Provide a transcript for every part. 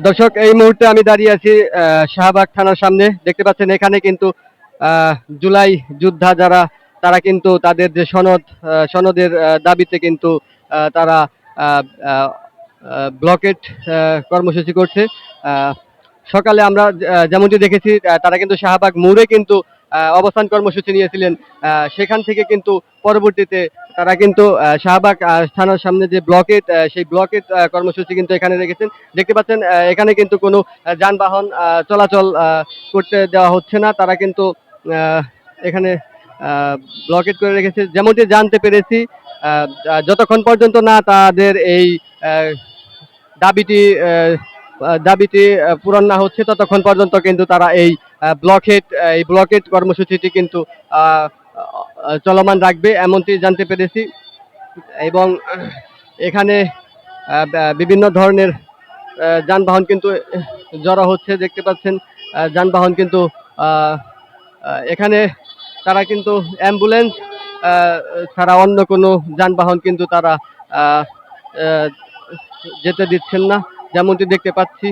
দর্শক, এই মুহূর্তে আমি দাঁড়িয়ে আছি শাহবাগ থানার সামনে। দেখতে পাচ্ছেন এখানে কিন্তু আহ, জুলাই যোদ্ধা যারা, তারা কিন্তু তাদের যে সনদের দাবিতে কিন্তু তারা ব্লকেট কর্মসূচি করছে। আহ, সকালে আমরা যেমনটি দেখেছি, তারা কিন্তু শাহবাগ মোড়ে কিন্তু অবস্থান কর্মসূচি নিয়েছিলেন। সেখান থেকে কিন্তু পরবর্তীতে তারা কিন্তু শাহবাগ থানার সামনে যে ব্লকেট, সেই ব্লকেট কর্মসূচি কিন্তু এখানে রেখেছেন। দেখতে পাচ্ছেন এখানে কিন্তু কোনো যানবাহন চলাচল করতে দেওয়া হচ্ছে না। তারা কিন্তু আহ, এখানে ব্লকেট করে রেখেছে। যেমনটি জানতে পেরেছি, যতক্ষণ পর্যন্ত না তাদের এই আহ, দাবিটি দাবিটি পূরণ না হচ্ছে, ততক্ষণ পর্যন্ত কিন্তু তারা এই ব্লকেট কর্মসূচিটি কিন্তু আহ, চলমান রাখবে, এমনটি জানতে পেরেছি। এবং এখানে বিভিন্ন ধরনের যানবাহন কিন্তু জড়ো হচ্ছে। দেখতে পাচ্ছেন যানবাহন কিন্তু আহ, এখানে তারা কিন্তু অ্যাম্বুলেন্স ছাড়া অন্য কোনো যানবাহন কিন্তু তারা আহ, আহ, যেতে দিচ্ছেন না, যেমনটি দেখতে পাচ্ছি।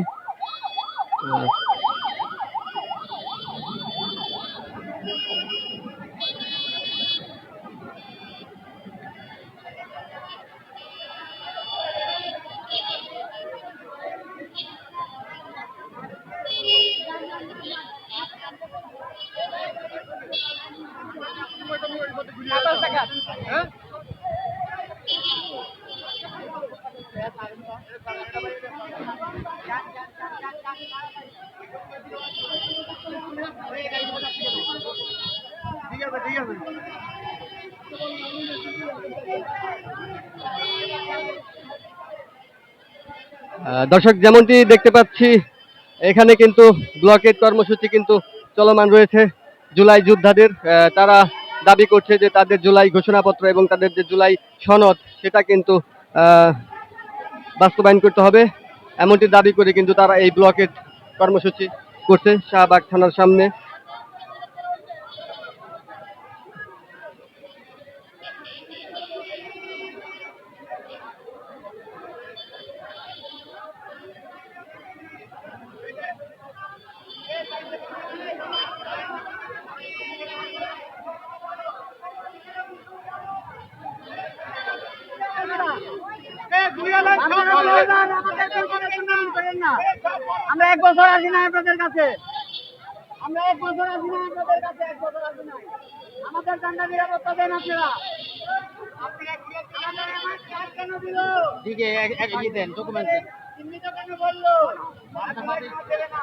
দর্শক, যেমনটি দেখতে পাচ্ছি এখানে কিন্তু ব্লকেট কর্মসূচি কিন্তু চলমান রয়েছে। জুলাই যোদ্ধাদের তারা দাবি করছে যে তাদের জুলাই ঘোষণাপত্র এবং তাদের যে জুলাই সনদ, সেটা কিন্তু আহ, বাস্তবায়ন করতে হবে, এমনটি দাবি করে কিন্তু তারা এই ব্লকেট কর্মসূচি করছে শাহবাগ থানার সামনে। আমরা 1 বছর আসি না আপনাদের কাছে, আমরা 1 বছর আসি না আপনাদের কাছে, 1 বছর আসি না। আমাদের জান্ডা নিরাপত্তা দেন আপনারা। কেন দিল দিকে দেন ডকুমেন্ট চিহ্নিত কেন বললো দেবে না।